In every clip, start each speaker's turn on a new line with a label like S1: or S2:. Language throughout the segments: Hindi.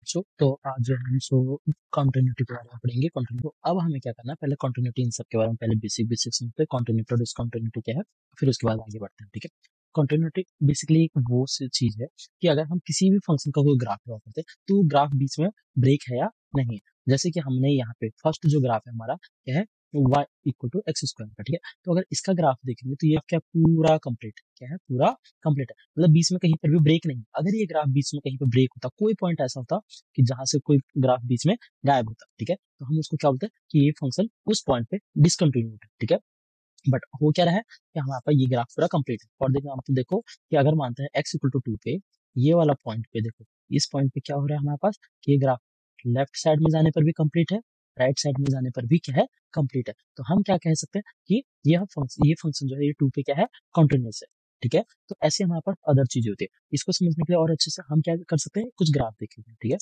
S1: बच्चों, तो आज हम कंटिन्यूटी के बारे में पढ़ेंगे। कंटिन्यू तो अब हमें क्या करना है, पहले कंटिन्यूटी इन सब के बारे में पहले बेसिक समझते हैं। कंटिन्यूटी और डिसकंटिन्यूटी क्या है, फिर उसके बाद आगे बढ़ते हैं। ठीक है, कंटिन्यूटी बेसिकली एक वो चीज है कि अगर हम किसी भी फंक्शन का कोई ग्राफ ड्रॉ करते हैं तो ग्राफ बीच में ब्रेक है या नहीं है। जैसे कि हमने यहाँ पे फर्स्ट जो ग्राफ है हमारा क्या है, y equal to x square का। ठीक है, तो अगर इसका ग्राफ देखेंगे तो ये क्या पूरा कंप्लीट क्या है, पूरा कंप्लीट है, मतलब बीच में कहीं पर भी ब्रेक नहीं। अगर ये ग्राफ बीच में कहीं पर ब्रेक होता, कोई पॉइंट ऐसा होता कि जहां से कोई ग्राफ बीच में गायब होता, ठीक है, तो हम उसको क्या बोलते हैं कि ये फंक्शन उस पॉइंट पे डिसकंटिन्यूड है। ठीक है, बट हो क्या रहा है कि हमारे पास ये ग्राफ पूरा कंप्लीट है। और देखो मतलब देखो कि अगर मानते हैं x इक्वल टू 2 पे, ये वाला पॉइंट पे देखो, इस पॉइंट पे क्या हो रहा है हमारे पास कि ये ग्राफ लेफ्ट साइड में जाने पर भी कंप्लीट है, राइट साइड में जाने पर भी क्या है, कंप्लीट है। तो हम क्या कह सकते हैं कि ये फंक्शन जो है ये 2 पे क्या है, कॉन्टिन्यूस है। ठीक है, तो ऐसे हमारे पास अदर चीजें होती है। इसको समझने के लिए और अच्छे से हम क्या कर सकते हैं, कुछ ग्राफ देखेंगे। ठीक है,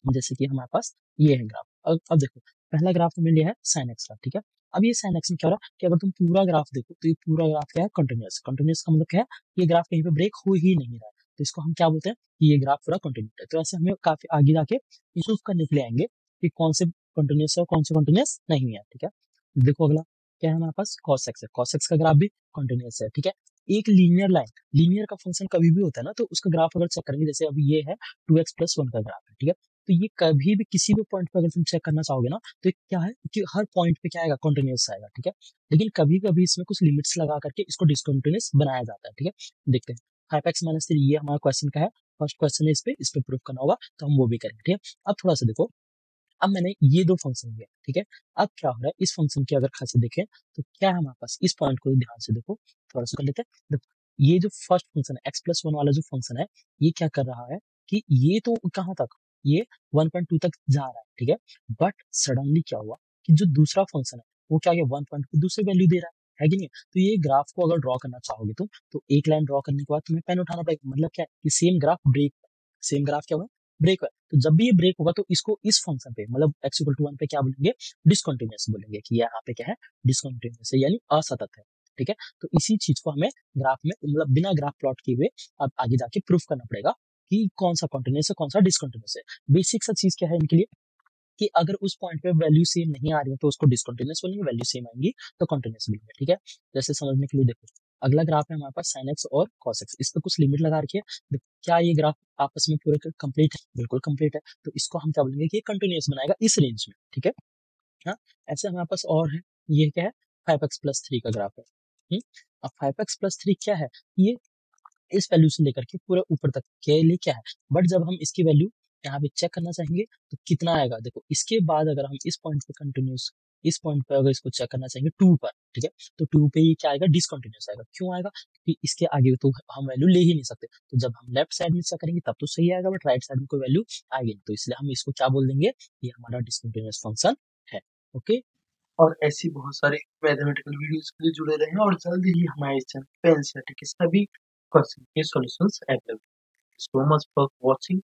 S1: जैसे कि हमारे पास ये है ग्राफ। अब देखो पहला ग्राफ हमने लिया है साइन एक्स का। ठीक है, अब ये साइन एक्स में क्या हो रहा है कि अगर तुम पूरा ग्राफ देखो तो ये पूरा ग्राफ क्या है, कंटिन्यूअस। कंटिन्यूअस का मतलब क्या है, ये ग्राफ कहीं पे ब्रेक हो ही नहीं रहा है, तो इसको हम क्या बोलते हैं कि ये ग्राफ पूरा कंटिन्यूस है। तो ऐसे हमें काफी आगे जाके प्रूव करने के लिए आएंगे कि कौन से कंटिन्यूस है और कौन से कंटिन्यूस नहीं है। ठीक है, देखो अगला क्या है हमारे पास, कॉस एक्स है। कॉस एक्स का ग्राफ भी कंटिन्यूस है। ठीक है, एक लीनियर लाइन, लीनियर का फंक्शन कभी भी होता है ना, तो उसका ग्राफ अगर चेक करेंगे, जैसे अभी ये है 2x+1 का ग्राफ है। ठीक है, तो ये कभी भी किसी भी पॉइंट पे अगर तुम चेक करना चाहोगे ना, तो ये क्या है कि हर पॉइंट पे क्या आएगा, कंटिन्यूअस आएगा। ठीक है, लेकिन कभी कभी इसमें कुछ लिमिट्स लगा करके इसको डिसकंटिन्यूअस बनाया जाता है। ठीक है, देखते हैं 5x-3 ये हमारा क्वेश्चन का है, फर्स्ट क्वेश्चन है, इस पे प्रूफ करना होगा, तो हम वो भी करेंगे। ठीक है, अब थोड़ा सा देखो, अब मैंने ये दो फंक्शन दिए। ठीक है, अब क्या हो रहा है, इस फंक्शन की अगर खासियत देखें तो क्या है हमारे पास, इस पॉइंट को ध्यान से देखो, थोड़ा सा कर लेते हैं। देखो ये जो फर्स्ट फंक्शन है x+1 वाला जो फंक्शन है, ये क्या कर रहा है कि ये तो कहाँ तक, ये 1.2 तक जा रहा है। ठीक है, बट सडनली क्या हुआ कि जो दूसरा फंक्शन है वो क्या, 1.2 दूसरी वैल्यू दे रहा है कि नहीं। तो ये ग्राफ को अगर ड्रॉ करना चाहोगे तुम, तो एक लाइन ड्रॉ करने के बाद तुम्हें पेन उठाना पड़ेगा। मतलब क्या है कि same graph break, same graph क्या हुआ, ब्रेक हुआ। तो जब भी ये ब्रेक होगा तो इसको इस फंक्शन पे मतलब x इक्वल टू 1 पे क्या बोलेंगे, डिसकंटिन्यूअस बोलेंगे कि यहाँ पे क्या है, डिसकंटिन्यूअस है यानी असतत है। ठीक है, तो इसी चीज को हमें ग्राफ में मतलब बिना ग्राफ प्लॉट किए हुए अब आगे जाके प्रूफ करना पड़ेगा कि कौन सा कॉन्टिन्यूअस है कौन सा डिसकंटिन्यूअस है। बेसिक सा चीज क्या है इनके लिए कि अगर उस पॉइंट पे वैल्यू सेम नहीं आ रही है तो उसको डिसकंटिन्यूअस बोलेंगे, वैल्यू सेम आएंगी तो कंटिन्यूअस बोलेंगे। ठीक है, जैसे समझने के लिए देखो अगला ग्राफ है हमारे पास sin x और cos x, इस पे कुछ लिमिट लगा रखी है। देखो क्या ये ग्राफ आपस में पूरे कंप्लीट है, बिल्कुल कंप्लीट है, तो इसको हम क्या बोलेंगे कि ये कंटिन्यूअस बनाएगा इस रेंज में। ठीक है, हाँ, ऐसे हमारे पास और है, ये क्या है 5x+3 का ग्राफ है। अब 5x+3 क्या है, ये इस वैल्यू से लेकर के पूरे ऊपर तक के लिए क्या है, बट जब हम इसकी वैल्यू यहाँ पे चेक करना चाहेंगे तो कितना आएगा, देखो इसके बाद अगर हम इस पॉइंट पे कंटिन्यूस, इस पॉइंट पे अगर इसको चेक करना चाहेंगे 2 पर, ठीक है, तो 2 पे ये क्या आएगा, डिसकंटिन्यूस आएगा। क्यों आएगा, क्योंकि इसके आगे तो हम वैल्यू ले ही नहीं सकते, तो जब हम लेफ्ट साइड में चेक करेंगे तब तो सही आएगा, बट राइट साइड में कोई वैल्यू आएगी नहीं, तो इसलिए हम इसको क्या बोल देंगे, ये हमारा डिसकंटिन्यूस फंक्शन है। ओके,
S2: और ऐसी बहुत सारी मैथमेटिकल वीडियोस के लिए जुड़े रहें और जल्दी ही हमारे इस चैनल पे एनसीईआरटी के सभी क्वेश्चन के solutions available. So much for watching.